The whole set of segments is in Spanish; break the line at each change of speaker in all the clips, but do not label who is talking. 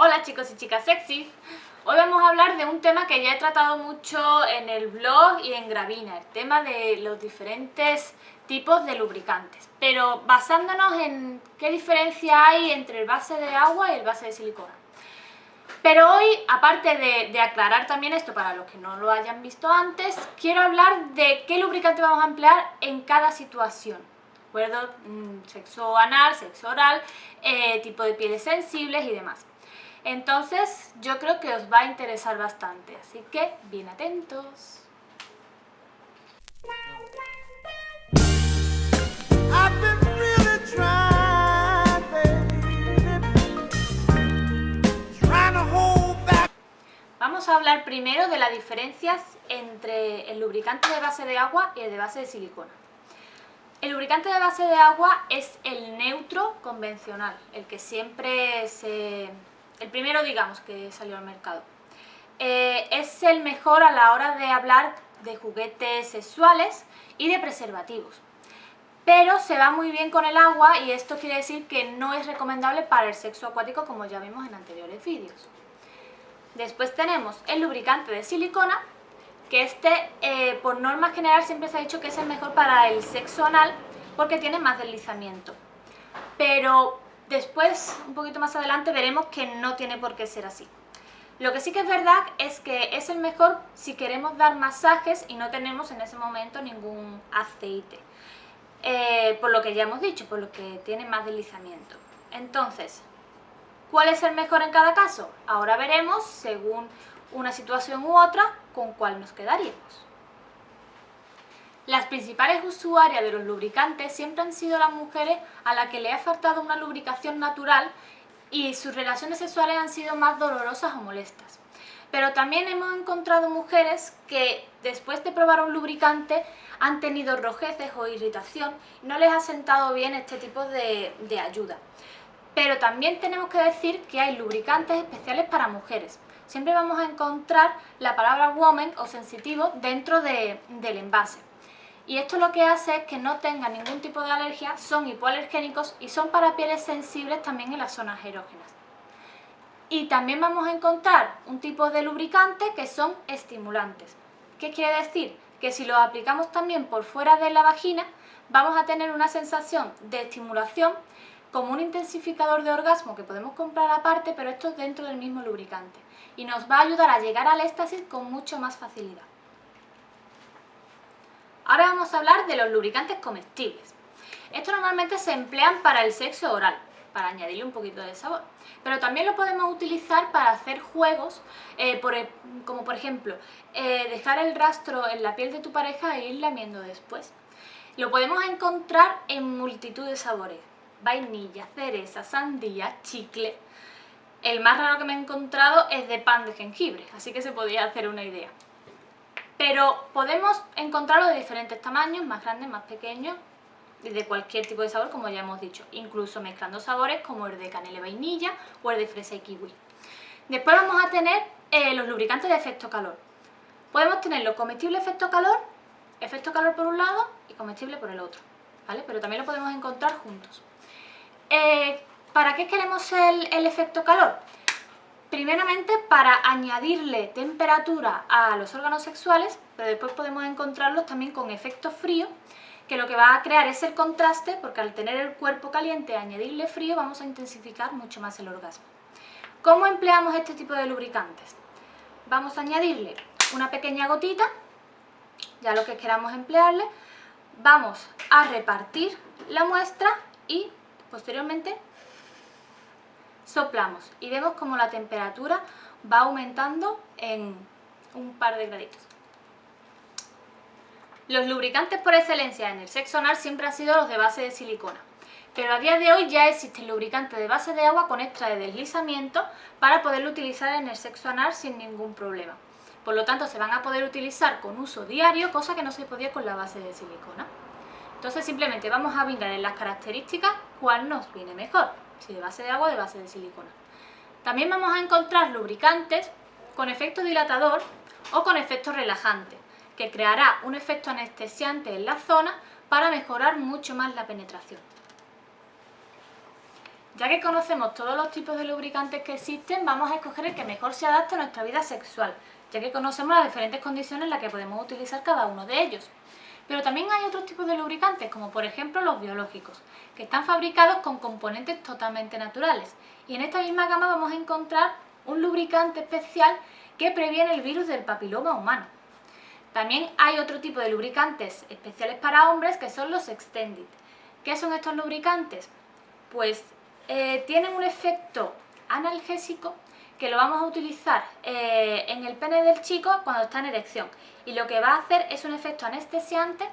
Hola chicos y chicas sexys, hoy vamos a hablar de un tema que ya he tratado mucho en el blog y en Gravina, el tema de los diferentes tipos de lubricantes, pero basándonos en qué diferencia hay entre el base de agua y el base de silicona. Pero hoy, aparte de aclarar también esto para los que no lo hayan visto antes, quiero hablar de qué lubricante vamos a emplear en cada situación. ¿De acuerdo? Sexo anal, sexo oral, tipo de pieles sensibles y demás. Entonces yo creo que os va a interesar bastante, así que bien atentos. Vamos a hablar primero de las diferencias entre el lubricante de base de agua y el de base de silicona. El lubricante de base de agua es el neutro convencional, el que siempre el primero, digamos, que salió al mercado. Es el mejor a la hora de hablar de juguetes sexuales y de preservativos. Pero se va muy bien con el agua y esto quiere decir que no es recomendable para el sexo acuático, como ya vimos en anteriores vídeos. Después tenemos el lubricante de silicona, que por norma general siempre se ha dicho que es el mejor para el sexo anal porque tiene más deslizamiento. Pero después, un poquito más adelante, veremos que no tiene por qué ser así. Lo que sí que es verdad es que es el mejor si queremos dar masajes y no tenemos en ese momento ningún aceite. Por lo que ya hemos dicho, por lo que tiene más deslizamiento. Entonces, ¿cuál es el mejor en cada caso? Ahora veremos, según una situación u otra, con cuál nos quedaríamos. Las principales usuarias de los lubricantes siempre han sido las mujeres a las que le ha faltado una lubricación natural y sus relaciones sexuales han sido más dolorosas o molestas. Pero también hemos encontrado mujeres que después de probar un lubricante han tenido rojeces o irritación y no les ha sentado bien este tipo de ayuda. Pero también tenemos que decir que hay lubricantes especiales para mujeres. Siempre vamos a encontrar la palabra woman o sensitivo dentro del envase. Y esto lo que hace es que no tengan ningún tipo de alergia, son hipoalergénicos y son para pieles sensibles también en las zonas erógenas. Y también vamos a encontrar un tipo de lubricante que son estimulantes. ¿Qué quiere decir? Que si lo aplicamos también por fuera de la vagina, vamos a tener una sensación de estimulación como un intensificador de orgasmo que podemos comprar aparte, pero esto es dentro del mismo lubricante. Y nos va a ayudar a llegar al éxtasis con mucho más facilidad. Ahora vamos a hablar de los lubricantes comestibles. Estos normalmente se emplean para el sexo oral, para añadirle un poquito de sabor. Pero también lo podemos utilizar para hacer juegos, como por ejemplo, dejar el rastro en la piel de tu pareja e ir lamiendo después. Lo podemos encontrar en multitud de sabores: vainilla, cereza, sandía, chicle. El más raro que me he encontrado es de pan de jengibre, así que se podría hacer una idea. Pero podemos encontrarlo de diferentes tamaños, más grandes, más pequeños, de cualquier tipo de sabor, como ya hemos dicho, incluso mezclando sabores como el de canela y vainilla o el de fresa y kiwi. Después vamos a tener los lubricantes de efecto calor. Podemos tenerlo comestible efecto calor por un lado y comestible por el otro, ¿vale? Pero también lo podemos encontrar juntos. ¿Para qué queremos el efecto calor? Primeramente para añadirle temperatura a los órganos sexuales, pero después podemos encontrarlos también con efecto frío, que lo que va a crear es el contraste, porque al tener el cuerpo caliente y añadirle frío vamos a intensificar mucho más el orgasmo. ¿Cómo empleamos este tipo de lubricantes? Vamos a añadirle una pequeña gotita, ya lo que queramos emplearle, vamos a repartir la muestra y posteriormente soplamos y vemos como la temperatura va aumentando en un par de graditos. Los lubricantes por excelencia en el sexo anal siempre han sido los de base de silicona, pero a día de hoy ya existen lubricantes de base de agua con extra de deslizamiento para poderlo utilizar en el sexo anal sin ningún problema. Por lo tanto, se van a poder utilizar con uso diario, cosa que no se podía con la base de silicona. Entonces simplemente vamos a mirar en las características cuál nos viene mejor, si de base de agua o de base de silicona. También vamos a encontrar lubricantes con efecto dilatador o con efecto relajante, que creará un efecto anestesiante en la zona para mejorar mucho más la penetración. Ya que conocemos todos los tipos de lubricantes que existen, vamos a escoger el que mejor se adapte a nuestra vida sexual, ya que conocemos las diferentes condiciones en las que podemos utilizar cada uno de ellos. Pero también hay otros tipos de lubricantes, como por ejemplo los biológicos, que están fabricados con componentes totalmente naturales. Y en esta misma gama vamos a encontrar un lubricante especial que previene el virus del papiloma humano. También hay otro tipo de lubricantes especiales para hombres que son los Extended. ¿Qué son estos lubricantes? Pues tienen un efecto analgésico que lo vamos a utilizar en el pene del chico cuando está en erección, y lo que va a hacer es un efecto anestesiante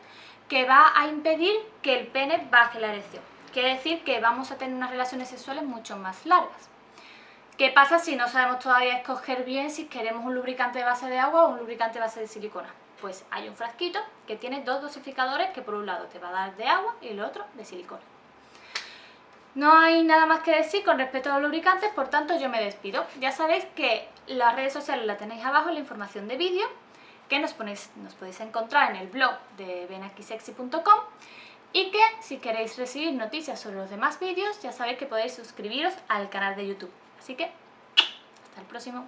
que va a impedir que el pene baje la erección. Quiere decir que vamos a tener unas relaciones sexuales mucho más largas. ¿Qué pasa si no sabemos todavía escoger bien si queremos un lubricante de base de agua o un lubricante de base de silicona? Pues hay un frasquito que tiene dos dosificadores que por un lado te va a dar de agua y el otro de silicona. No hay nada más que decir con respecto a los lubricantes, por tanto yo me despido. Ya sabéis que las redes sociales las tenéis abajo en la información de vídeo, que nos podéis encontrar en el blog de venaquisexy.com, y que si queréis recibir noticias sobre los demás vídeos ya sabéis que podéis suscribiros al canal de YouTube. Así que hasta el próximo.